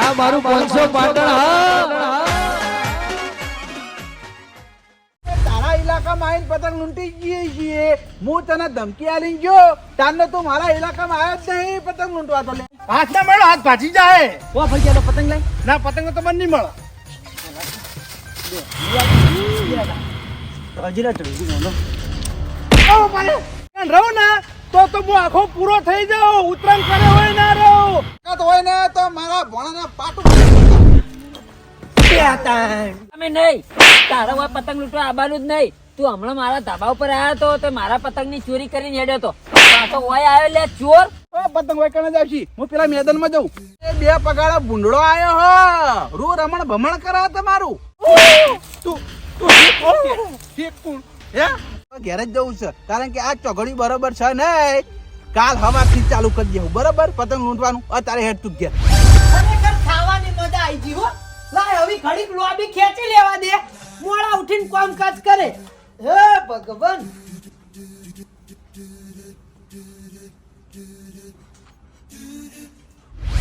આ મારું 500 પાટણ હા. તારા ઇલાકામાં આવીને પતંગ લૂંટી જઈએ છીએ. હું તને ધમકી આલીને ગયો તારને તું મારા ઇલાકામાં આવ્યો જ નહીં પતંગ લૂંટવા તો લે. હાથ ના મળો, હાથ ભાજી જાય. ઓ ભાઈ ચાલો પતંગ લઈ. ના પતંગ તો મને નહીં મળે. રહું ને તો હું આખો પૂરો થઈ જાઉં. ઉતરાણ કરે હોય ના રહું. હોય ને તો મારા ભોણાના પાટું અમે નહીં તારા હોય પતંગ લૂંટવા આવવાનું જ નહીં. તું હમણાં મારા ધાબા ઉપર આવ્યો તો મારા પતંગ ની ચોરી કરીને હેડ્યો તો પાછો હોય આવ્યો લે ચોર. પતંગ હોય કને જાવશી. હું પેલા મેદાનમાં જાઉં. એ બે પગાડા ભૂંડળો આવ્યો હો. રૂ રમણ ભમણ કરા તમારું. તું ઘેર જ જવું છે કારણ કે આ ચોઘડી બરોબર છે નહીં. કાલ હવાથી ચાલુ કરી દેવું બરોબર પતંગ લૂંટવાનું. અત્યારે હેડ તું ઘેર. ખરેખર ખાવાની મજા આવી ગઈ હો. લાય હવે ઘડીક લોબી ખેંચી લેવા દે. મોડા ઉઠીને કામકાજ કરે. હે ભગવાન.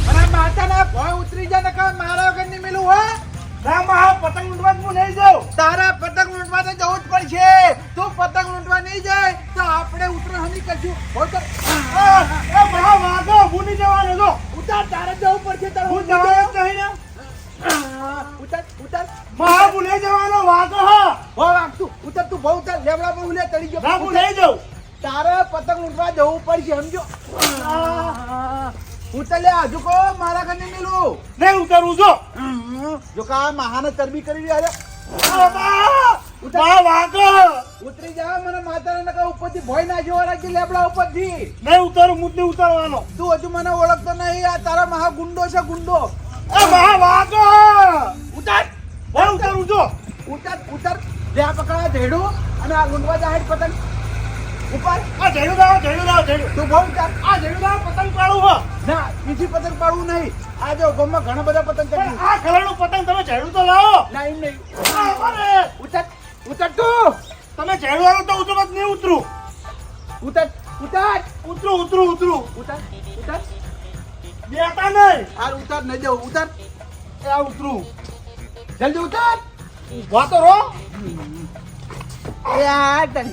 અને માતાના ભોય ઉતરી જાય ને કા મારા વગર ની મેલું હો. ના મહા પતંગ લૂંટવા હું નહીં જાઉં. તારા પતંગ લૂંટવા તો જવું જ પડશે. તું પતંગ લૂંટવા નહીં જાય તો આપણે ઉત્તરાયણ કરશું. એ મહા વાગો, હું નહીં જવાનો છો. ઉતાર તારે જવું પડશે. તારે હું જવાનો જ નહીં ને. ઉતાર ઉતાર મહા હું નહીં જવાનો. વાગો હા. હો વાગતું ઉતાર તું બહુ ઉતાર લેવડા પર ઉલે ચડી ગયો. ના હું નહીં જાઉં. તારે પતંગ લૂંટવા જવું પડશે સમજો. ઉતાર લે હજુ કો મારા ઘર ની મેલું નહીં ઉતરવું છો. જો કા મહાને ચરબી કરી રહ્યા. મહા વાગો. ઉતરી જા. મને માતાના નકા ઉપરથી ભોય ના જેવા રાખી લેબડા ઉપરથી. નહીં ઉતરું, હું જ નહીં ઉતરવાનો. તું હજુ મને ઓળખતો નહીં. આ તારા મહા ગુંડો છે ગુંડો. એ મહા વાગો. ઉતાર. હું ઉતરું છો. ઉતાર ઉતાર લે આ પકડા ઢેડું અને આ ગુંડવા જાહેર પતંગ ઉપર. આ ઝેડું દાવ, ઝેડું દાવ, ઝેડું. તું બહુ ઉતાર. આ ઝેડું દાવ પતંગ પાડું હો. ના બીજી પતંગ પાડવું નહીં. આ જો ગામમાં ઘણા બધા પતંગ પણ ચડી. આ કલરનું પતંગ તમે ઝેડું તો લાવો. ના એમ નહીં. અરે ઉતાર ઉતાર તું. તમે ઝેડું વાળો તો ઉતરો જ નહીં ઉતરું. ઉતાર ઉતાર ઉતરું ઉતરું ઉતરું. ઉતાર ઉતાર બેટા નહીં. આ ઉતાર નહીં જવું. ઉતાર એ આ ઉતરું. જલ્દી ઉતાર. ઊભા તો રહો. એ આ તને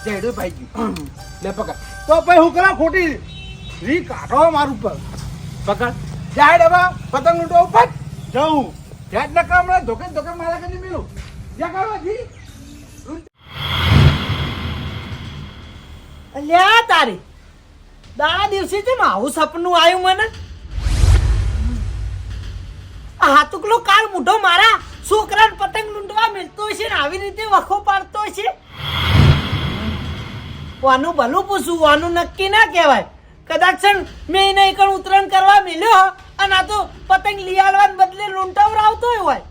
ઢેડું ભાઈ ગયું. લે પકડ. તો ભાઈ હું કરા ખોટી રી કાઢો મારું પર. પકડ જાહેર હવે પતંગ લૂંટવા ઉપર જવું. યાદ ન કર હમણાં ધોકે ધોકે મારા ઘરની મેલું જ્યાં કરવા જી. અલ્યા તારી દાડા દિવસે છે આવું સપનું આવ્યું મને. આ હાતુકલો કાળ મૂઢો મારા છોકરાને પતંગ લૂંટવા મિલતો હશે ને આવી રીતે વખો પાડતો હશે. વાનું ભલું પૂછું, વાનું નક્કી ના કહેવાય. કદાચ છે ને મેં નહીં કણ ઉતરાણ કરવા મિલ્યો અને આ તો પતંગ લઈ આવવાને બદલે લૂંટાવરાવતો હોય.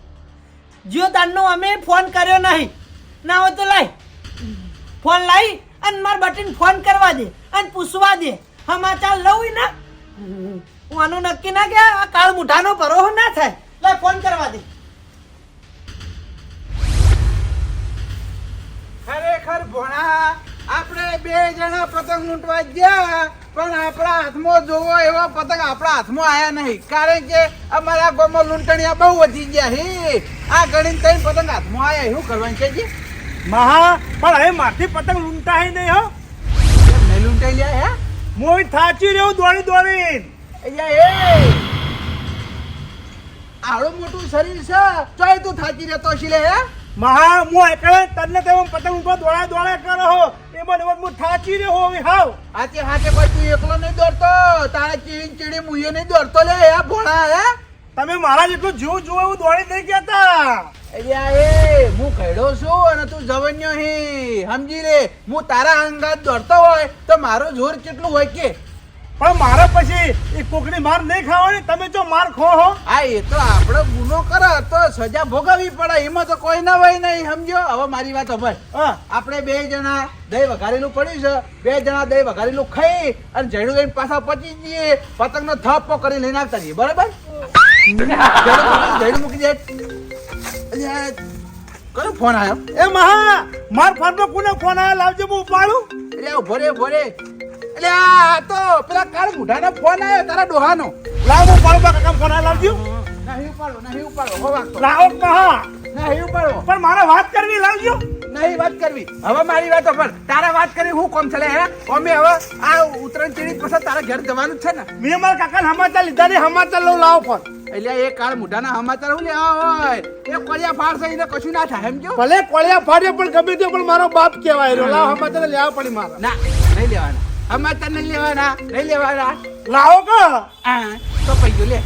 જીઓ તારનો અમે ફોન કર્યો નહીં. ના હોય તો લાય ફોન લાવી અને માર બટીને ફોન કરવા દે અને પૂછવા દે સમાચાર લઉં ને. હું આનું નક્કી ના કે આ કાળ મુઠાનો ભરોસો ના થાય. લે ફોન કરવા દે. ખરેખર ભોણા આપણે બે જણા પતંગ લૂંટવા ગયા પણ આપણા હાથમાં જોવો એવા પતંગ આપણા હાથમાં આયા નહીં. કારણ કે અમારા ગામમાં લૂંટણીયા બહુ વધી ગયા. હે આ ગણીને ત્રણ પતંગ હાથમાં આયા. શું કરવાનું છે જી? મહા પણ હવે મારથી પતંગ લૂંટાય નહીં હો. નહીં લૂંટાઈ લ્યા હે. મોય થાચી રહ્યો દોડી દોડીને. અહીંયા એ આવડું મોટું શરીર છે તોય તું થાકી રહેતો છે લે હે. મહા હું એકલે તને તેમ પતંગ ઉપર દોડા દોડા કરો હો. એમાં ને હું થાચી રહ્યો હવે હાવ. હાથે હાથે કોઈ તું એકલો નહીં દોડતો. તારા ચીડી ચીડી મુહીએ નહીં દોડતો લે હે ભોળા હે. તમે મારા જેટલું જીવ જુઓ એવું દોડી નહીં કહેતા. અલ્યા એ હું ઘડો છું અને તું જવન્યો હી સમજી લે. હું તારા અંગાત દોડતો હોય તો મારો જોર કેટલું હોય કે. પણ મારા પછી એ કોકની માર નહીં ખાવાની. તમે જો માર ખો હો. હા એ તો આપણે ગુનો કરે તો સજા ભોગવવી પડે. એમાં તો કોઈ ના હોય નહીં સમજો. હવે મારી વાત સાંભળ. હા આપણે બે જણા દહીં વઘારેલું પડ્યું છે. બે જણા દહીં વઘારેલું ખાઈ અને ઝેડું લઈને પાછા પચી જઈએ. પતંગનો થપ્પો કરી લઈને આવતા જઈએ બરાબર. ઝેડું મૂકી દે. કયો ફોન આવ્યો? એ મહા માર ફોનમાં કોને ફોન આવ્યો લાવજો હું ઉપાડું. એટલે ઉભો રે ઉભો રે. એટલે આ તો પેલા કાળ બુઢાનો ફોન આવ્યો તારા ડોહાનો. લાવ હું ઉપાડું કાકા ફોન આવ્યો લાવજો. નહીં ઉપાડો હો વાગતો લાવો કહા નહીં ઉપાડો પણ મારે વાત કરવી લાવજો નહીં વાત કરવી હવે મારી વાત પર તારા વાત કરી હું કોમ ચલે હે અમે હવે આ ઉતરણ ચીડી પછી તારા ઘર જવાનું જ છે ને મેં મારા કાકા સમાચાર લીધા ને સમાચાર લઉં લાવો ફોન એટલે એ કાળ મોઢાના સમાચાર હું લેવા હોય એ કોળિયા ફાડશે એને કશું ના થાય સમજો ભલે કોળિયા ફાડ્યો પણ ગમે તે પણ મારો બાપ કહેવાય રહ્યો લાવો સમાચાર લેવા પડી મારે ના નહીં લેવાના સમાચાર નહીં લેવાના લાવો કહો હા તો પૈયો લે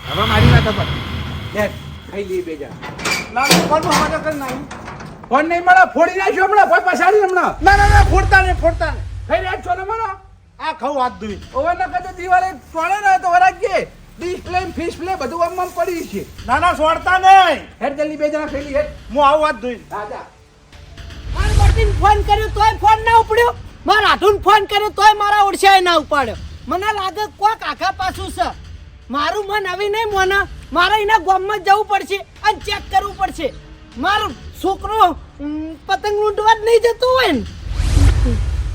હવે મારી વાત પર લે ખાઈ લે બેજા લાવો ફોન સમાચાર કરી નાખી ફોન નહીં મળે ફોડી નાખ્યો હમણાં કોઈ પછાડી હમણાં ના ફોડતા નહીં ખાઈ રહ્યા છો ને મળો આ ખાવું હાથ ધોઈ ઓવર ના કદો દિવાલે તોડે ને તો વરાગે ડિસ્પ્લે ફિશ પ્લે બધું આમ પડી છે ના છોડતા નહીં હેડ જલ્દી બે જણા ખાઈ લે હું આવું હાથ ધોઈ રાજા માર બટીન ફોન કર્યો તોય ફોન ના ઉપડ્યો માર આઠુન ફોન કર્યો તોય મારા ઓળશાએ ના ઉપાડ્યો મને લાગે કોક આખા પાછું છે મારું મન આવી નહીં મને મારે એના ગામમાં જવું પડશે અને ચેક કરવું પડશે મારો છોકરો પતંગ લૂંટવા જ નહીં જતો હોય ને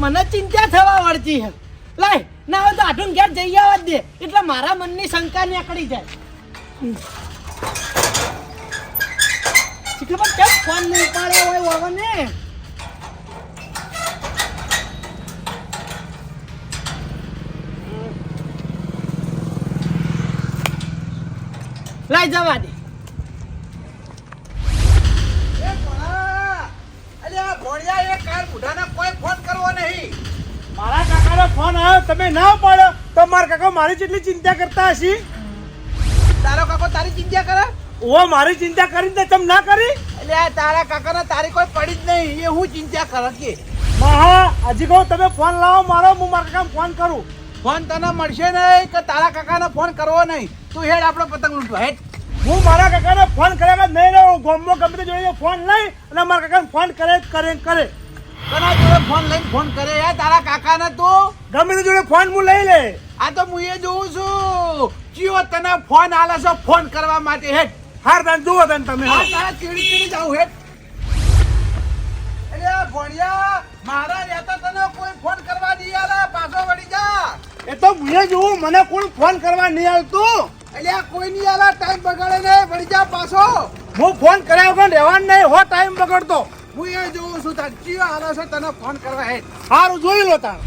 મને ચિંતા થવા વળતી છે લાય ના હોય તો આઠુન ઘેર જઈ આવવા જ દે એટલે મારા મનની શંકા નીકળી જાય શીખર પર કેમ ફોન નહીં ઉપાડ્યો હોય વાવને લાય જવા દે એ ભોળા અલે આ ભોળિયા એ કાર બુઢાને કોઈ ફોન કરવો નહીં મારા કાકાનો ફોન આવ્યો તમે ના પાડો તો મારા કાકા મારી જેટલી ચિંતા કરતા હશી તારો કાકો તારી ચિંતા કરે ઓ મારી ચિંતા કરીને તમે ના કરી એટલે આ તારા કાકાને તારી કોઈ પડી જ નહીં એ હું ચિંતા કરે કે મહા હજી કહું તમે ફોન લાવો મારો હું મારા કાકાને ફોન કરું ફોન તને મળશે નહીં કે તારા કાકાને ફોન કરવો નહીં તું હેડ આપણે પતંગ લૂંટવા હેડ હું મારા કાકાને ફોન કર્યા બાદ નહીં રહ્યો ગોમમાં ગમે તે જોડે ફોન લઈ અને મારા કાકાને ફોન કરે તના જોડે ફોન લઈને ફોન કરે યાર તારા કાકાને તું ગમે તે જોડે ફોન હું લઈ લે આ તો હું એ જોઉં છું ચિયો તને ફોન આલે છે ફોન કરવા માટે હેડ હાર તાન જુઓ તાન તમે આ તારા ચીડી જાવ હેડ એટલે ભોણિયા મારા રહેતા તને કોઈ ફોન કરવા નહીં આલે પાછો વળી જા એ તો હું જોઉં મને કોણ ફોન કરવા નહીં આવતું એટલે આ કોઈ નહીં આલે ટાઈમ બગાડે નહીં વળી જા પાછો હું ફોન કર્યા વગર રહેવાનું નહીં હો ટાઈમ બગડતો હું એ જોઉં છું તાર ચિયો આલે છે તને ફોન કરવા હેડ સારું જોઈ લો તાણ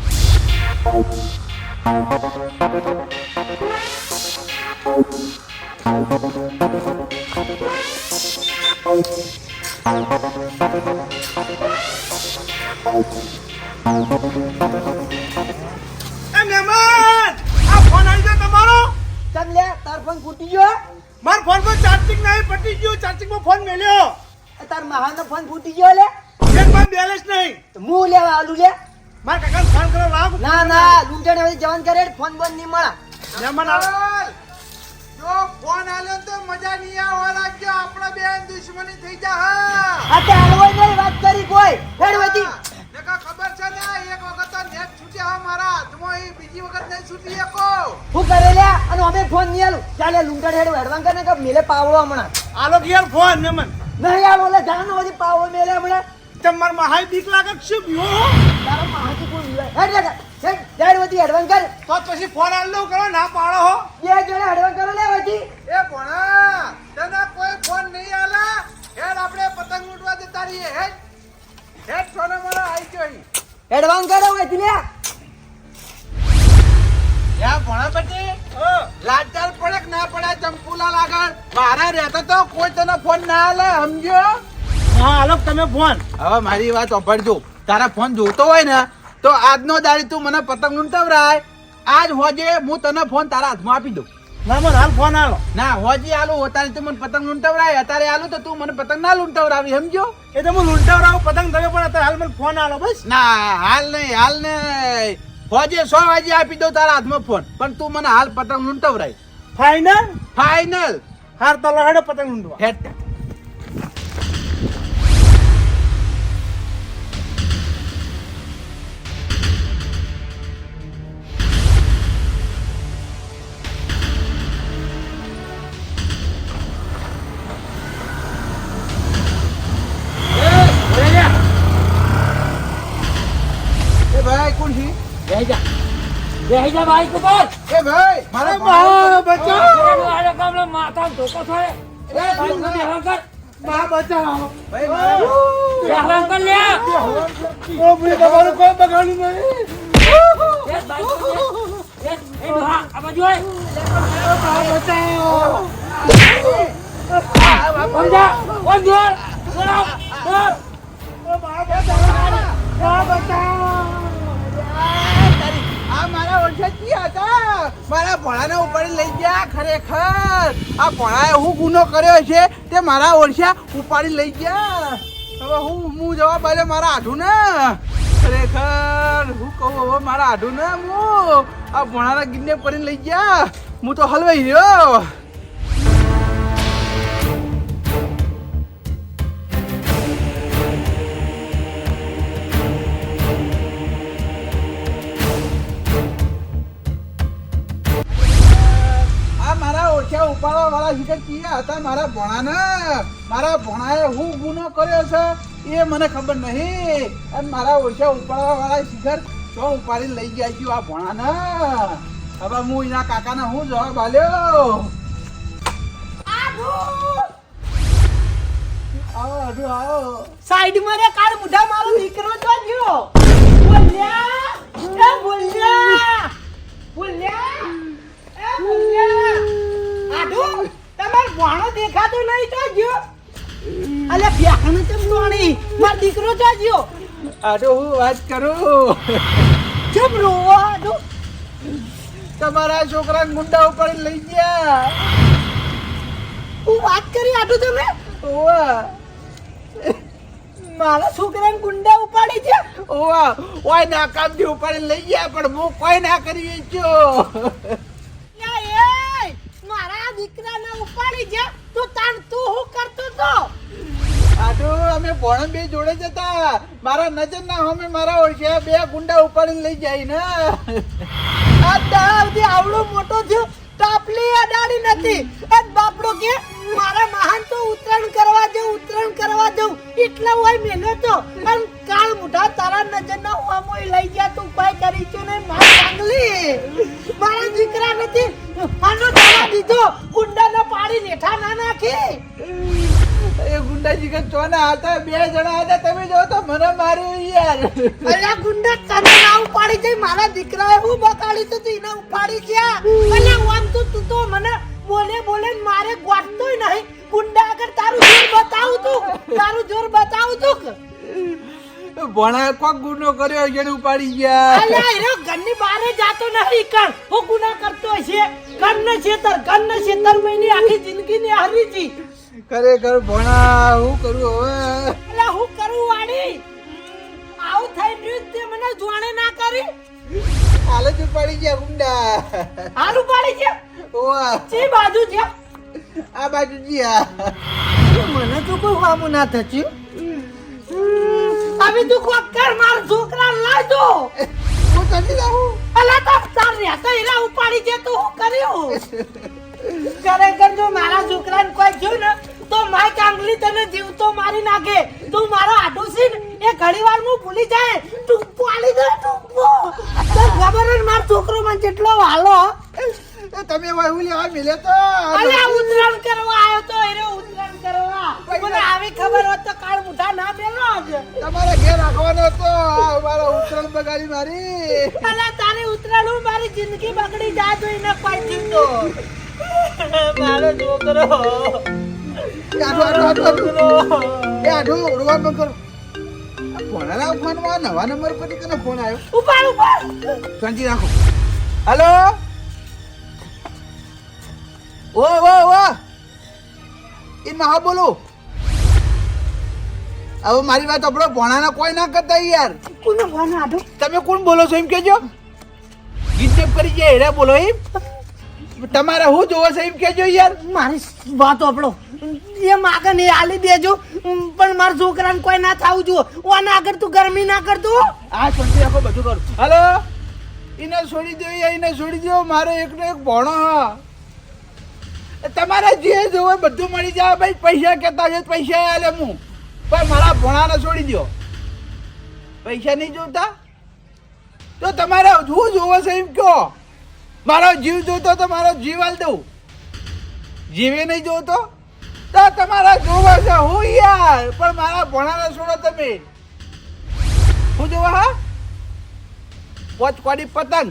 મહેમાન આ ફોન આવી ગયો તમારો ચમ લે તાર ફોન ફૂટી ગયો માર ફોન પર ચાર્જિંગ નહીં પટી ગયું ચાર્જિંગ માં ફોન મેલ્યો તાર મહાનો ફોન ફૂટી ગયો લે બેંકમાં બેલેન્સ નહીં હું લેવા આલુ લે માર કાકાને ફોન કરો લાવ ના લૂંટણ હવે જવાન કરે ફોન બંધ નહીં મળે મહેમાન આવે જો ફોન આલે તો મજા નહીં આવે રાખજો આપણે બે દુશ્મની થઈ જા હા આ તે હાલવાય નહીં વાત કરી કોઈ હેડ વધી દેખા ખબર છે ને એક વખત તો નેટ છૂટ્યા મારા હાથમાં એ બીજી વખત નહીં છૂટી શકો હું કરે લે અને અમે ફોન નહીં આલું ચાલે લૂંટણ હેડ હેડવાન કરે કે મેલે પાવળો હમણાં આલો યાર ફોન મહેમાન નહીં આલો લે જાનો વધી પાવળો મેલે હમણાં તમાર મહાઈ બીક લાગે કે શું બીવો તારો માહી કોણ હેડ હેડ વધી હેડવાન કર તો પછી ફોન આલો કરો ના પાડો હો બે જણે હેડવાન કરો લે વધી એ ભણા તને કોઈ ફોન નહીં આલા હેડ આપણે પતંગ લૂંટવા જતા રહીએ હેડ સોના મારા આવી ગયો અહીં હેડવાન કરો વધી લે યા ભણા બટી લાચાર પડે કે ના પડે ચંપુલાલ આગળ મારા રહેતા તો કોઈ તને ફોન ના આલે સમજો હા આલો તમે ફોન હવે મારી વાત સાંભળજો તારા ફોન જોતો હોય ને તો આજનો દાડી તું મને પતંગ લૂંટાવરાય આજ હોજે હું તને ફોન તારા હાથમાં આપી દઉં ના મને હાલ ફોન આલો ના હોજી આલું અત્યારે તું મને પતંગ લૂંટાવરાય અત્યારે આલું તો તું મને પતંગ ના લૂંટાવરાવી સમજો એ તો હું લૂંટાવરાવ પતંગ થયો પણ અત્યારે હાલ મને ફોન આલો બસ ના હાલ નહીં હોજે 100 વાગે આપી દઉં તારા હાથમાં ફોન પણ તું મને હાલ પતંગ લૂંટાવરાય ફાઈનલ હાર તો લહેડો પતંગ લૂંટવા હેડ ભાઈ કોણ છે જઈ જા બેહી જા બાઈક ઉપર એ ભાઈ મારા મા બચાવ આડો કામનો માથામાં ધોકો થાય બાઈક ઉપર બેહવા કર મા બચાવ ભાઈ મારા બેહવા કર લે ઓ ભાઈ તમારું કોઈ બગાડ્યું નહીં એ બાઈક ઉપર બેહ. એ ડોહા, આ બાજુ આય. મા બચાવ સમજા ઓન જોર બોલાવ બોલ. મા બચાવ આ મારા ઓળખ્યા ક્યાં હતા મારા ભોળાને ઉપાડી લઈ ગયા ખરેખર આ ભોળાએ હું ગુનો કર્યો છે તે મારા ઓળખ્યા ઉપાડી લઈ ગયા હવે હું જવાબ આલ્યો મારા આઢું ને ખરેખર હું કહું હવે મારા આઢું ને હું આ ભોળાના કિડનેપ કરીને લઈ ગયા હું તો હલવાઈ રહ્યો ઓળખ્યા ઉપાડવા વાળા શિખર ક્યાં હતા મારા ભોણાએ હું ગુનો કર્યો છે એ મને ખબર નહીં અને મારા ઓળખ્યા ઉપાડવા વાળા શિખર તો ઉપાડીને લઈ ગયા છું આ ભોણાને હવે હું એના કાકાને હું જવાબ આલ્યો આવો અઢુ આવો સાઈડ માં રે કાળ મુઢા મારો દીકરો તો ગયો બોલ્યા એ બોલ્યા બોલ્યા એ બોલ્યા આડો તમાર વાણો દેખાતો નહીં તો ગયો અલે ભ્યાખને તેમ નોણી માર દીકરો તો ગયો આડો હું વાત કરું ચમ રોવા આડો તમારા છોકરાને ગુંડા ઉપાડીને લઈ ગયા હું વાત કરી આડો તમે ઓવા મારા છોકરાને ગુંડા ઉપાડી છે ઓવા ઓય નાકામથી ઉપાડીને લઈ ગયા પણ હું કોઈ ના કરી વેચ્યો મારા દીકરાને ઉપાડી છે તો તાણ તું હું કરતો તો આટો અમે ભોણ બે જોડે જતા મારા નજર ના હોમે મારા ઓળખ્યા બે ગુંડા ઉપાડીને લઈ જાય ને આ દાવથી આવડો મોટો થયો તાપલી અડાડી નથી અને બાપડો કે મારા મહાન તો ઉતરાણ કરવા જવું એટલે હોય મેને તો અને કાળ મુઠા તારા નજર ના હોમોય લઈ ગયા તું ઉપાય કરી છે ને માર સાંગલી મારા દીકરા નથી આનો દવા દીધો ગુંડાને પાડી નેઠા ના નાખી એ ગુંડાજી કે ચોના હતા બે જણા હતા તમે જો તો મને માર્યો યાર અલ્યા ગુંડા તને ના ઉપાડી જઈ મારા દીકરાએ હું બકાડી તો એને ઉપાડી ગયા અલ્યા આમ તો તું તો મને બોલે મારે ગોઠતોય નહીં ગુંડા આગળ તારું જોર બતાવું તું ભણા કોક ગુનો કર્યો જેને ઉપાડી ગયા અલ્યા એરો ઘરની બહાર જાતો નહીં કણ હું ગુના કરતો છે ઘરને છેતર મહિની આખી જિંદગી ને હારી જી ખરેખર ભણા હું કરું હવે અલ્યા હું કરું વાડી આવું થઈ રહ્યું તે મને જોણે ના કરી હાલ જ ઉપાડી ગયા ગુંડા હાલ ઉપાડી છે ઓવા ચી બાજુ છે આ બાજુ ગયા મને તો કોઈ વામું ના થયું હવે તું કોક કર માર છોકરા લાઈ દો હું કરી દઉં અલા તો તાર રહ્યા તો એરા ઉપાડી છે તો હું કર્યું ખરેખર જો મારા છોકરાને કોઈ જોયું ને તો માય કાંગલી તને જીવતો મારી નાખે તું મારો આટો છે ને એ ઘણીવાર હું ભૂલી જાય ટૂંપો આલી દે ટૂંપો તો ખબર જ મારો છોકરો મને કેટલો વાલો તમે વાહુ લેવા મિલે તો અલ્યા ઉતરાણ કરવા આવ્યો તો એરે ઉતરાણ કરવા મને આવી ખબર હોત તો કાળ મુઠા ના મેલો જ તમારે ઘેર રાખવાનો તો મારા ઉતરણ બગાડી મારી અલ્યા તારી ઉતરાણ હું મારી જિંદગી બગડી જાય તો એને કોઈ જીવતો મારો છોકરો આઠો ઉડવા બંધ કરો ફોનના ફોનમાં નવા નંબર પરથી કનો ફોન આવ્યો ઉપર શાંતિ રાખો હેલો ઓ ઇનમાં હા બોલો હવે મારી વાત આપણો ભોણાના કોઈ ના કરતા યાર કોને ફોન આડો તમે કોણ બોલો છો એમ કેજો કિડનેપ કરી જાય હેરા બોલો એમ તમારે હું જોવો છો એમ કેજો યાર મારી વાત આપણો એ માગે ને આલી દેજો પણ મારા છોકરાને કોઈ ના થાવું જો ઓને આગળ તું ગરમી ના કરતો હા શાંતિ રાખો બધું કરું હેલો એને છોડી દો મારો એકનો એક ભોણો હા તમારે જે જોવે બધું મળી જાય ભાઈ પૈસા કહેતા છે પૈસા આલે હું પણ મારા ભોણાને છોડી દો પૈસા નહીં જોતા તો તમારે શું જોવો છે એમ કહો. મારો જીવ જોતો તો મારો જીવ આલ દઉં. જીવે નહીં જોતો તો તમારા જોવો છે હું યાર. પણ મારા ભણાને છોડો તમે. શું જોવો હા? પોચ કોડી પતંગ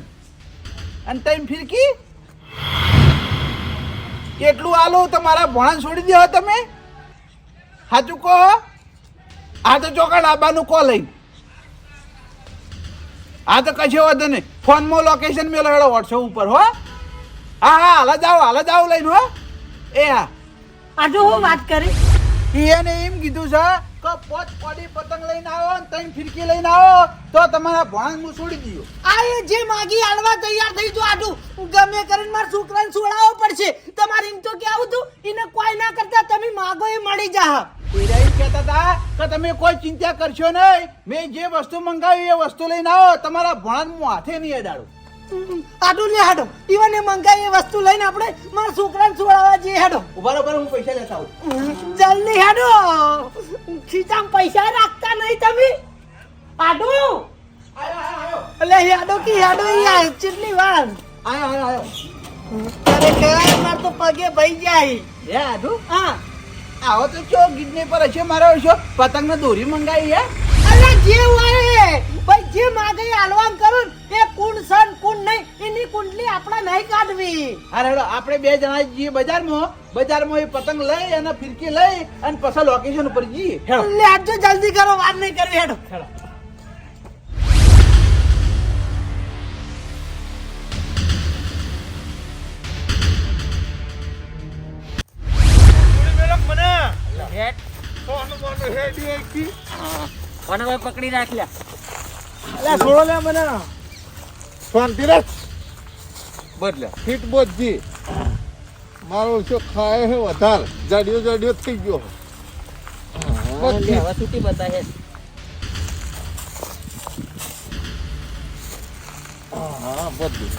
અને તૈન ફિરકી કેટલું આલો તમારા ભણાને છોડી દો તમે. સાચું કહો. આ તો ચોકડ આબાનું કો લઈને. આ તો કશો વાંધો નહીં. ફોનમાં લોકેશન મેલો હેડો વોટ્સએપ ઉપર હો. હા હા હાલ જ આવો લઈને હો. એ હા આટલું હું વાત કરી એને એમ કીધું છે કે પોચ કોડી પતંગ લઈને આવો ને તૈન ફિરકી લઈને આવો તો તમારા ભણાને હું છોડી દઉં. આ એ જે માગી હાલવા તૈયાર થઈ જો આટલું ગમે કરીને મારા છોકરાને છોડાવવો પડશે. તમારે એમ તો કેવું હતું એને કોઈ ના કરતા તમે માગો એ મળી જા. એરા એમ કહેતા હતા કે તમે કોઈ ચિંતા કરશો નહીં. મેં જે વસ્તુ મંગાવી એ વસ્તુ લઈને આવો. તમારા ભણાને હું હાથે નહીં અડાડું. આટલું લે હાડો ઈવન એ મંગાઈ એ વસ્તુ લઈને આપણે મારા છોકરાને છોડાવવા જઈએ હેડો. ઉભા રહો, હું પૈસા લેતા આવું. જલ્દી હેડો. ખીચામાં પૈસા રાખતા નહીં તમે. આડો એટલે હેડો કે હેડો યાર કેટલી વાર આયો અરે કહેવાય માર તો પગે ભઈ જાય. હે આડું હા આવો તો ચો ગીતને પર હશે મારો હશો પતંગ ને દોરી મંગાવી હે. અરે જે હોય ભાઈ જે માગે હાલવાન કરો ને એ કુંડ સન કુંડ નહીં એની કુંડલી આપણે નહીં કાઢવી. અરે હેડો આપણે બે જણા જઈએ બજારમાં એ પતંગ લઈ અને ફિરકી લઈ અને પછી લોકેશન ઉપર જઈએ. હેડો લે આજો જલ્દી કરો વાર નહીં કરવી હેડો. કોને ભાઈ પકડી રાખ લ્યા. અલ્યા છોડો લે મને. શાંતિ રાખ બદલે ફીટ બોધજી મારો શું ખાય હે વધારે જાડિયો થઈ ગયો. હવે છૂટી બતાવે. હા બધું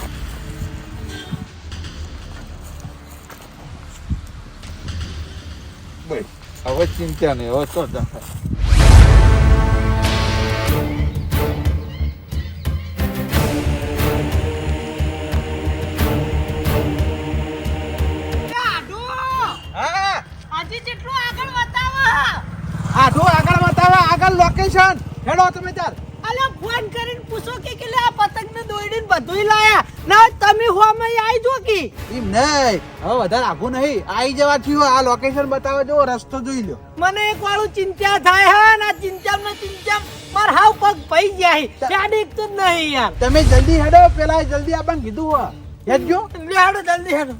બસ હવે ચિંતા નહીં. હવે તો હા આજે જેટલું આગળ બતાવો. આઠું આગળ બતાવે આગળ લોકેશન. હેડો તમે ચાલ. અલ્યા ફોન કરીને પૂછો કે લે આ પતંગ ને દોડીને બધુંય લાયા ના તમે હોમાં આવી જો કે એમ નહીં હવે વધારે આઘું નહીં. આવી જવા થયું. આ લોકેશન બતાવે જો રસ્તો જોઈ લો. મને એક વાળું ચિંતા થાય હા ના ચિંતા માર હાવ પગ ભઈ જાય ગાડી તો જ નહીં યાર. તમે જલ્દી હેડો. પેલા જલ્દી આપણને કીધું હો હેડજો. લે હેડો જલ્દી હેડો.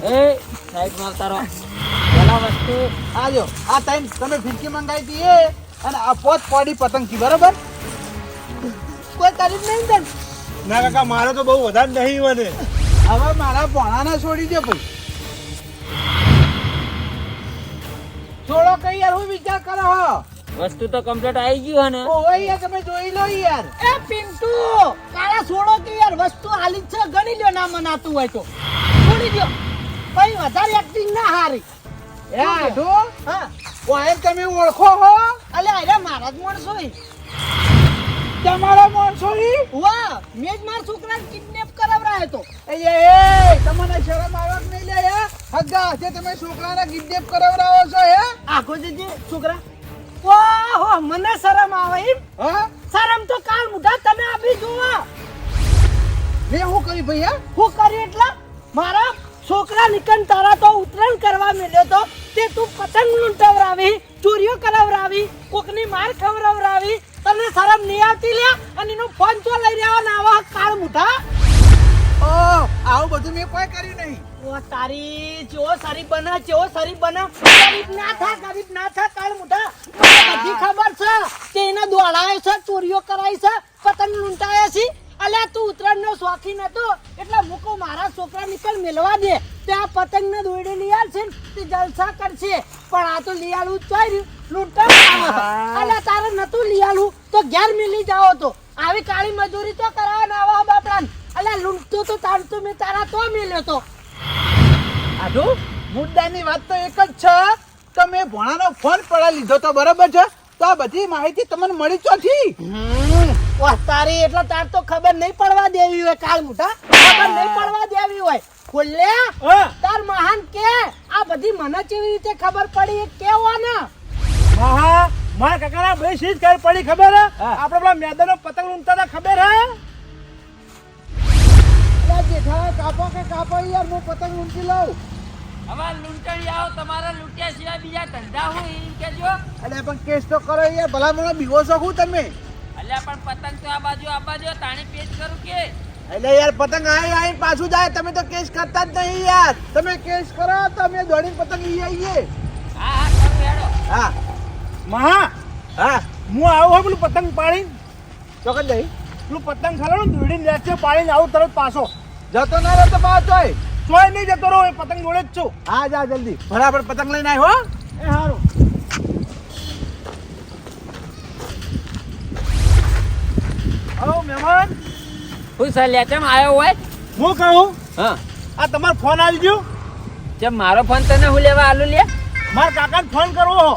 એ સાઈડમાં ઉતારો. પેલા વસ્તુ આજો આ ટાઈમ તમે ફિરકી મંગાવી હતી અને આ પોચ કોડી પતંગ થી બરાબર. કોઈ તારીફ નહીં તન ના કાકા મારે તો બહુ વધારે નહીં મને. હવે મારા ભણાને છોડી દે ભાઈ. છોડો કઈ યાર હું વિચાર કરો હો. વસ્તુ તો કમ્પ્લીટ આવી ગયું ને. ઓય યાર તમે જોઈ લો યાર. એ પિન્ટુ કાળા છોડો કે યાર વસ્તુ હાલી જ છે ગણી લ્યો ના મનાતું હોય તો છોડી દો ભાઈ વધારે એક્ટિંગ ના હારી. એ આઠો હા ઓય તમે ઓળખો હો. અલે અરે મારા જ માણસો હોય. તમારા માણસો ઈ વાહ મેં જ મારા છોકરાને કિડનેપ કરાવરાયો તો. એ તમને શરમ આવે કે નહીં લે હે? હગા આજે તમે છોકરાને કિડનેપ કરાવરાવો છો હે? આખો જે છોકરા ઓહો મને શરમ આવે એમ. હા શરમ તો કાલ મુઢા તમે આપી જોવા મેં શું કરી ભાઈ હે? હું કરી એટલે મારા છોકરા નિકન તારા તો ઉતરાણ કરવા મળ્યો તો તે તું પતંગ લૂંટાવરાવી ચોરીઓ કરાવરાવી કોકની માર ખવરાવરાવી તને શરમ નહીં આવતી લે અને એનો ફોન તો લઈ રહ્યા ને આવા કાળ મુઠા. આવું બધું મેં કોઈ કર્યું નહીં. ઓ તારી ચો સારી બના ગરીબ ના થા કાળ મુઠા. મને બધી ખબર છે કે એને દોડાયો છે ચોરીઓ કરાઈ છે પતંગ લૂંટાયા છે. અલ્યા તું ઉત્તરાયણ નો શોખીન હતો એટલે મૂકો મારા છોકરા નીકળ મેળવા દે ત્યાં પતંગ ને દોડી લઈ આવશે ને તે જલસા કરશે પણ આ તો લઈ આલું ચાલ્યું લૂંટા. અલ્યા તારે નતું લઈ આલું તો 1000 મિલી જાઓ તો આવી કાળી મજૂરી તો કરાવવાના આવા બાપડાને. અલ્યા લૂંટતો તો તારતું મેં તારા તો મેલ્યો તો. આડુ મુદ્દાની વાત તો એક જ છે કે મેં ભોણાનો ફોન પડા લીધો તો બરાબર છે, તો આ બધી માહિતી તમને મળી ચોથી. વાહ તારી એટલે તાર તો ખબર નહીં પડવા દેવી હોય કાળ મુઠા, ખબર નહીં પડવા દેવી હોય. ખોલ્યા હા તાર મહાન કે આ બધી મને કેવી રીતે ખબર પડી એ કેવો ને. મહા મારા કાકાના બે શીશ ખબર પડી ખબર હે? હા. આપણે પેલા મેદાનો પતંગ લૂંટતા હતા ખબર હે? જેઠા કાપો કે કાપો યાર, હું પતંગ લૂંટી લઉં. હવે લૂંટણી આવો તમારા લૂંટ્યા સિવાય બીજા ધંધા હોય એમ કેજો. અલ્યા પણ કેસ તો કરો યાર, ભલામણો બીવો છો શું તમે? અલ્યા પણ પતંગ તો આ બાજુ તાણી પેચ કરું કે એટલે યાર પતંગ આઈ પાછું જાય, તમે તો કેસ કરતા જ નહીં યાર. તમે કેસ કરો તો અમે દોડીને પતંગ લઈ આવીએ. હા કરું હેડો. હા મહા હા હું આવું હોય પેલું પતંગ પાડીને, ચોક્કસ નહીં પેલું પતંગ ખાલો ને દોડીને લેશે પાડીને આવું તરત પાછો. જતો ના રહેતો પાછોય. ચોય નહીં જતો રહો, એ પતંગ જોડે જ છું. હા જા જલ્દી, બરાબર પતંગ લઈને આવ્યો હો. એ સારું. આવો મહેમાન. હું સલ્યા ચમ આવ્યો હોય? હું કહું હા આ તમારો ફોન આવી ગયો? ચમ મારો ફોન તને હું લેવા આલું લે? મારા કાકાને ફોન કરવો હો.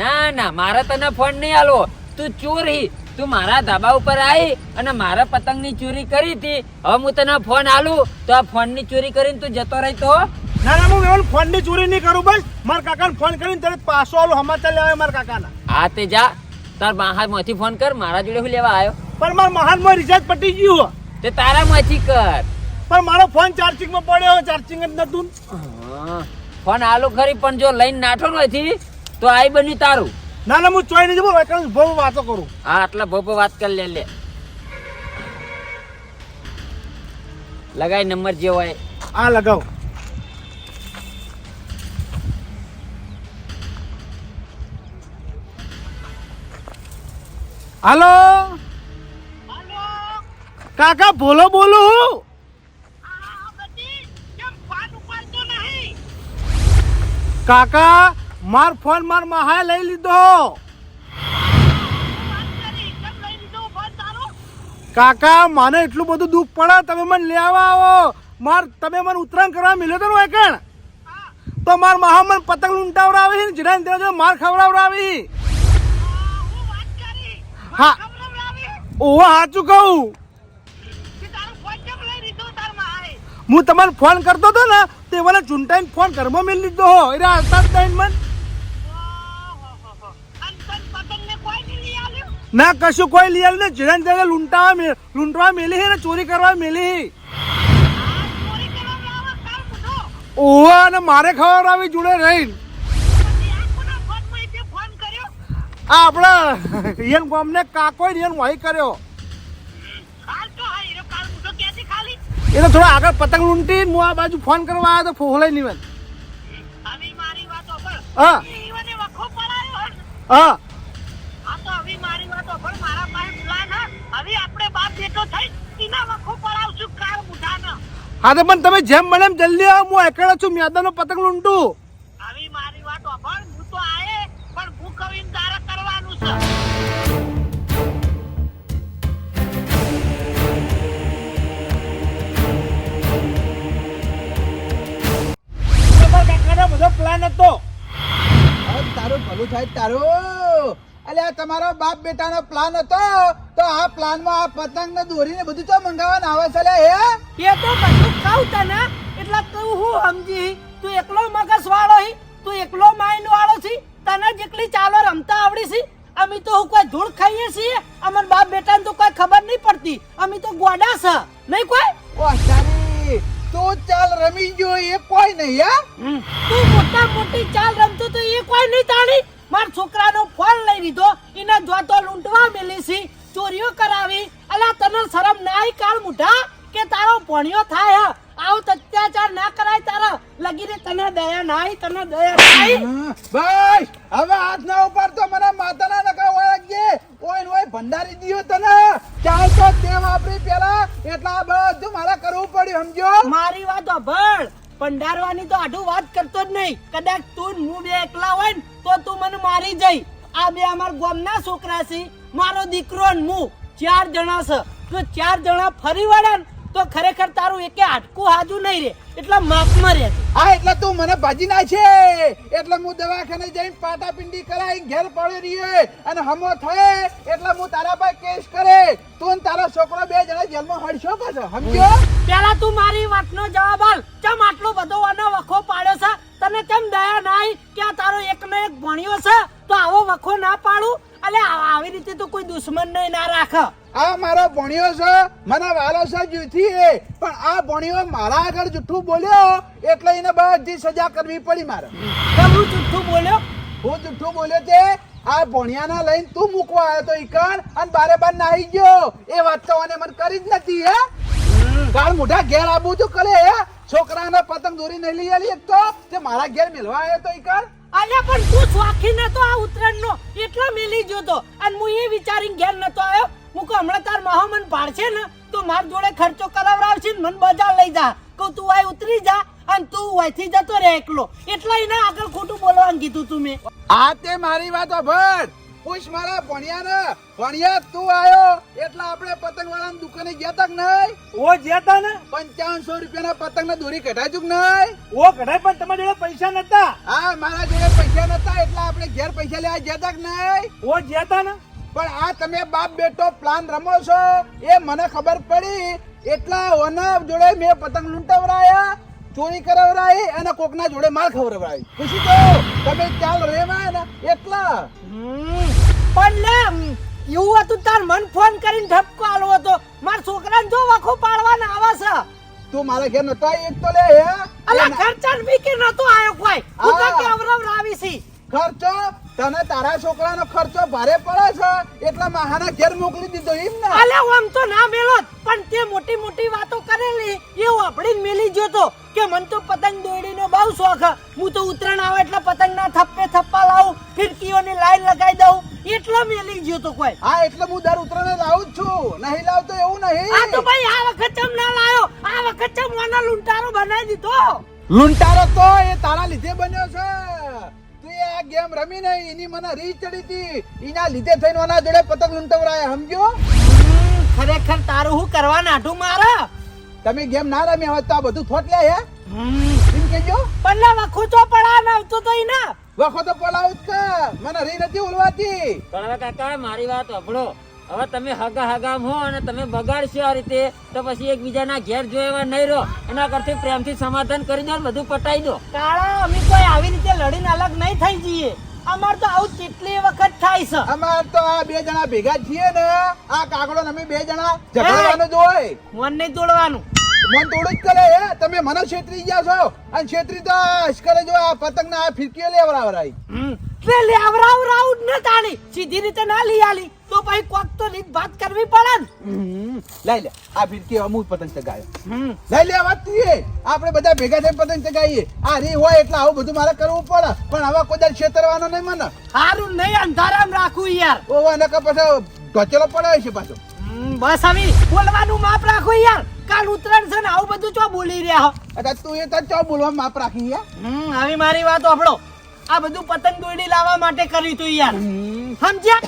ના ના મારે તને ફોન નહીં આલો. તું ચોરી, તું મારા ધાબા ઉપર આવી અને મારા પતંગની ચોરી કરી હતી. હવે હું તને ફોન આલું તો આ ફોનની ચોરી કરીને તું જતો રહી તો? ના ના હું એવો ફોનની ચોરી નહીં કરું, બસ મારા કાકાને ફોન કરીને તરત પાછો આલું સમાચાર લેવાય મારા કાકાના. હા તે જા તાર બાહામાંથી ફોન કર, મારા જોડે હું લેવા આવ્યો? પણ મારા મહાનમાં રિચાર્જ પટી ગયું હો. તે તારામાંથી કર. પણ મારો ફોન ચાર્જિંગમાં પડ્યો, ચાર્જિંગ જ નતું. હા, ફોન આલો ખરી પણ જો લઈને નાઠો નથી તો આઈ બન્યું તારું. ના ના હું ચોઈ નહીં જવું, બહુ વાતો કરું. હા આટલા ભોપો વાત કર લે. લગાય નંબર જે હોય. આ લગાવ. હાલો કાકા, બોલો બોલો. કાકા માર ફોન માર મહાએ લઈ લીધો. કાકા મને એટલું બધું દુઃખ પડે, તમે મને લેવા આવો. તમે મને ઉત્તરાયણ કરવા મિલ્યો તો ને કણ, તો માર મહા મને પતંગ લૂંટાવડાવી ને જીરાને તેના માર ખવડાવડાવી. હા ઓહો સાચું કહું. હું તમારે ફોન કરતો હતો ને તે મને ચૂંટાઈને ફોન ઘરમાં મેળ લીધો હો. એટલે આવતા જ નહીં મન. ના કશું કોઈ લઈ આલ્યું ને જીરાને તેના લૂંટવા મેલી હે ને ચોરી કરવા મેલી. ઓહો અને મારે ખવડાવી જોડે રહીને. આ આપણા રિયન ગામને કાકો રિયન વાહી કર્યો. એ તો થોડા આગળ પતંગ લૂંટી હું આ બાજુ ફોન કરવા આવ્યો તો ફોહલાઈ નહીં. હા હા હા તો પણ તમે જેમ બને એમ જલ્દી આવો, હું એકલો છું, મેદાનો પતંગ લૂંટું. બધો પ્લાન હતો. તારું ભલું થાય તારું. અલ્યા તમારો બાપ બેટાનો પ્લાન હતો તો આ પ્લાનમાં આ પતંગ ને દોરીને બધું તો મંગાવવાનું આવે છે લ્યા. હે એ તો બધું ખાવ તને એટલે તું હું સમજી. તું એકલો મગજ વાળો હી, તું એકલો માઇન્ડ વાળો છી. તને જેટલી ચાલો રમતા આવડી છે. અમે તો હું કોઈ ધૂળ ખાઈએ છીએ, અમર બાપ બેટાને તો કોઈ ખબર નહીં પડતી. અમે તો ગોડા છે નહીં કોઈ. ઓ તારી તું ચાલ રમી ગયો એ કોઈ નહીં. હે તું મોટા મોટી ચાલ રમતો તો એ કોઈ નહીં તાણી. માર છોકરાનો ફોન લઈ લીધો, એના જોતો લૂંટવા મેલી છે, ચોરીઓ કરાવી. અલા તને શરમ ના આવી કાળ મુઠા કે તારો ભણ્યો થાય? આવું અત્યાચાર ના કરાય તારા લગીને. તને દયા ના આવી, તને દયા ના આવી. ભાઈ હવે હાથ ના ઉપાડતો, મને માતાના નકા વળગજે. ઓય ભંડારી દીયો તને. ચાલ તો તે વાપરી પેલા એટલા બધું મારે કરવું પડ્યું, સમજો. મારી વાત સાંભળ, ભંડારવાની તો આઢું વાત કરતો જ નહીં. કદાચ તું હું બે એકલા હોય ને તો તું મને મારી જઈ. આ બે અમાર ગામના છોકરા છે, મારો દીકરો ને હું 4 જણા છે. જો 4 જણા ફરી વળે ને તો ખરેખર તારું એકે હાડકું હાજુ નહીં રે, એટલે માપમાં રહે. હા એટલે તું મને ભાજી ના છે એટલે હું દવાખાને જઈને પાટાપિંડી કરાઈ ઘેર પડી રહીએ અને હમો થાય એટલે હું તારા પર કેસ કરે. તું ને તારો છોકરો 2 જણા જેલમાં હડશો પાછો, સમજ્યો? પેલા તું મારી વાતનો જવાબ આલ. ચમ આટલો બધો આનો વખો પાડ્યો છે? તને ચમ દયા નાઈ કે આ તારો એકનો એક ભણ્યો છે તો આવો વખો ના પાડું? અલે આવી રીતે તો કોઈ દુશ્મન નહીં ના રાખ. આ મારો ભણ્યો છે, મને વાલો છે જુથી, પણ આ ભણ્યો મારા આગળ જુઠ્ઠું બોલ્યો એટલે એને બધી સજા કરવી પડી મારે. કેમ હું જુઠ્ઠું બોલ્યો? હું જુઠ્ઠું બોલ્યો તે આ ભણ્યાના લઈને તું મૂકવા આવ્યો તો ઈકણ અને બારે બાર નાહી ગયો. એ વાત તો મને કરી જ નથી. હે કાળ મોઢા ઘેર આવું તું કરે હે? છોકરાને પતંગ દોરી નહીં લઈ આલી એક તો તે મારા ઘેર મેલવા આવ્યો તો ઈકણ. અલ્યા પણ તું સ્વાખી નતો આ ઉત્તરાયણનો એટલા મેલી જોતો અને હું એ વિચારીને ઘેર નતો આવ્યો. હું કહું હમણાં તાર મહામન પાડશે ને તો માર જોડે ખર્ચો કરાવડાવશે ને મને બજાર લઈ જા. કહું તું આય ઉતરી જા અને તું અહીંથી જતો રહે એકલો. એટલે એના આગળ ખોટું બોલવાનું કીધું તું મેં. આ તે મારી વાત સાંભળ. પૂછ મારા ભણ્યાને. ભણ્યા તું આયો એટલે આપણે પતંગ વાળાની દુકાને ગયા તા કે નહીં? ઓ જ્યાં ને 5500 રૂપિયાના પતંગ ને દોરી કઢાયું કે નહીં? ઓ કઢાય પણ તમારી જોડે પૈસા નતા. હા મારા જોડે પૈસા નતા એટલે આપણે ઘેર પૈસા લેવા ગયા તા કે નહીં? ઓ જ્યાં ને પણ આ તમે બાપ બેટો પ્લાન રમો છો એ મને ખબર પડી. એટલા ઓના જોડે મેં પતંગ લૂંટાવરાયા, ચોરી કરાવરાઈ અને કોકના જોડે માર ખવડાવરાઈ. ખુશી તો તમે ચાલ રેવાય ને એટલા. પણ લે એવું હતું તાર મન ફોન કરીને ઠપકો આલો હતો. મારા છોકરાને જો વખો પાડવાના આવે છે. તું મારા ઘેર નતો આઈ એક તો લે હે? અલા ખર્ચા બી કે નતો આયો કોઈ. તું તો કે અવરાવી છી. ખર્ચો તને તારા છોકરાનો ખર્ચો ભારે પડે છે એટલે માહાના ઘેર મોકલી દીધો એમ ને? અલે આમ તો ના મેલો પણ તે મોટી મોટી વાતો કરેલી એ વાપડીને મેલી જોતો કે મન તો પતંગ દોડીનો બહુ શોખ. હું તો ઉત્તરાયણ આવે એટલે પતંગના થપ્પે થપ્પા લાવું, ફિરકીઓની લાઈન લગાવી દઉં એટલે મેલી જોતો કોઈ. હા એટલે હું દર ઉત્તરાયણે લાવું જ છું, નહીં લાવતો એવું નહીં. આ તો ભાઈ આ વખત ચમ ના લાયો? આ વખત ચમ મને લૂંટારો બનાવી દીધો? લૂંટારો તો એ તારા લીધે બન્યો છે. તું આ ગેમ રમી નહીં એની મને રીત ચડી હતી, એના લીધે થઈને ઓના જોડે પતંગ લૂંટાવરાયા, સમજો? ખરેખર તારું હું કરવા નાઠું મારા? તમે ગેમ ના રમ્યા હોત તો આ બધું થોટ લે હે? એમ કેજો. પલ્લા વખો તો પડા ના આવતો તો ઈના વખો તો પડાવ જ કે મને રી નથી ઉલવાતી. પણ હવે કાકા મારી વાત સાંભળો. હવે તમે હગા હો અને તમે બગાડશો આ રીતે તો પછી એકબીજાના ઘેર જો એવા નહીં રહો. એના કરતી પ્રેમથી સમાધાન કરી દો ને બધું પટાઈ દો. કાળા અમે કોઈ આવી રીતે લડીને અલગ નહીં થઈ જઈએ. અમાર તો આવું કેટલી વખત થાય છે. અમાર તો આ 2 જણા ભેગા છીએ ને આ કાગડો ને અમે 2 જણા ઝઘડવાનું જ હોય. મન નહીં તોડવાનું. મન તોડ જ કરે હે. તમે મને છેતરી ગયા છો અને છેતરી તો અશ્કરે જો આ પતંગ ના ફિરકીઓ લેવરાવરાઈ. તે લેવરાવ જ ન તાણી સીધી રીતે ના લઈ આલી તો પછી કોક તો રીત વાત કરવી પડે ને. લઈ લે આ ફિરકી અમુ પતંગ ચગાવ્યો. લઈ લે વાત તીએ આપણે બધા ભેગા થઈને પતંગ ચગાવીએ. આ રી હોય એટલે આવું બધું મારે કરવું પડે પણ હવે કોઈ દર છેતરવાનો નહીં મને. હારું નહીં અંધારામ રાખું યાર. ઓવા નકા પછી ઢોચેલો પડે છે પાછો. બસ હવે બોલવાનું માપ રાખો યાર. કાલ ઉતરાણ છે ને આવું બધું ચો બોલી રહ્યા હો. અચ્છા તું એ તો બોલવા માપ રાખી યાર. હવે મારી વાત સાંભળો. આ બધું પતંગ દોડી લાવવા માટે કર્યું તું યાર, સમજ્યા?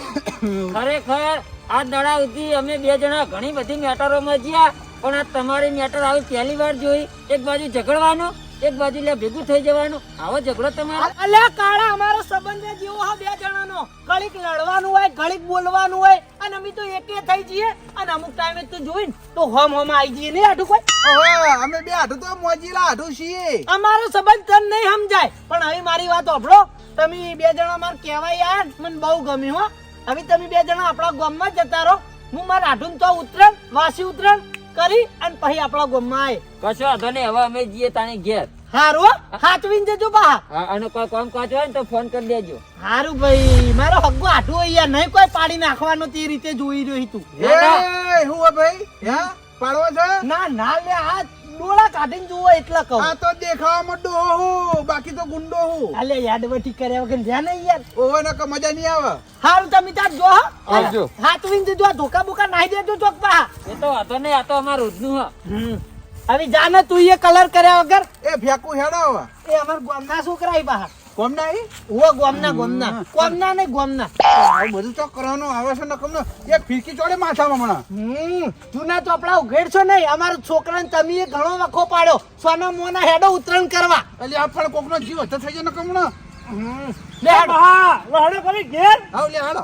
ખરેખર આ દડા સુધી અમે 2 જણા ઘણી બધી મેટરોમાં જ્યાં પણ આ તમારી મેટર આવી પહેલી વાર જોઈ. એક બાજુ ઝઘડવાનું એક બાજુ લે ભેગું થઈ જવાનું. આવો ઝઘડો તમારો? અલ્યા કાળા અમારો સંબંધ જેવો હા 2 જણાનો. ઘડીક લડવાનું હોય ઘડીક બોલવાનું હોય અને અમે તો એકે થઈ જઈએ અને અમુક ટાઈમે તો જોઈને તો હોમ આવી જઈએ નહીં આઠું કોઈ. ઓહો અમે 2 આઠું તો મોજીલા આઠું છીએ. અમારો સંબંધ તને નહીં સમજાય પણ હવે મારી વાત સાંભળો. તમે 2 જણા માર કહેવાય યાર મને બહુ ગમ્યું હો. હવે તમે 2 જણા આપણા ગામમાં જતા રહો. હું મારા આઠું તો ઉતરણ વાસી ઉતરણ કરી અને પછી આપણા ગામમાં આવે. કશો વાંધો નહીં. હવે અમે જઈએ તાણી ઘેર. હારું હાચવીને જજો બા. અને કોઈ કામ કાચ હોય ને તો ફોન કરી દેજો. હારું ભાઈ મારો હગ્ગો આઠું હોય યાર નહીં કોઈ પાડી નાખવાનો તે રીતે જોઈ રહ્યો તું. એ હું હે ભાઈ હે પાડવો છે? ના ના લે આ ડોળા કાઢીને જોવો એટલે કહું. આ તો દેખાવામાં ડોહો હું બાકી તો ગુંડો હું. અલે યાદવટી કર્યા વગર ધ્યાન નહીં યાર. ઓહો નકા મજા નહીં આવે. હારું તમે તાર જો હો. આવજો. હાચવીને જજો આ ધોકા બોકા નાહી દેજો ચોક પા. એ તો વાંધો નહીં. આ તો અમારું રોજનું હ. હવે જાને તું એ કલર કર્યા વગર એ ફેકું હેડો હવે. એ અમાર ગામના છોકરા બહાર. કોમ ના આવી ઓ ગોમના ને ગોમના આવું બધું તો કરવાનું આવે છે નકમ ને એક ફીરકી ચોડે માથામાં હમણાં જૂના ચોપડા ઉઘેડશો નહીં અમારા છોકરાને તમે ઘણો વખો પાડ્યો સોના મોના હેડો ઉતરણ કરવા એટલે આ પણ કોકનો જીવ હતો થઈ જાય નકમ ને લે હેડો. હા હેડો કરી ઘેર આવ લે હાલો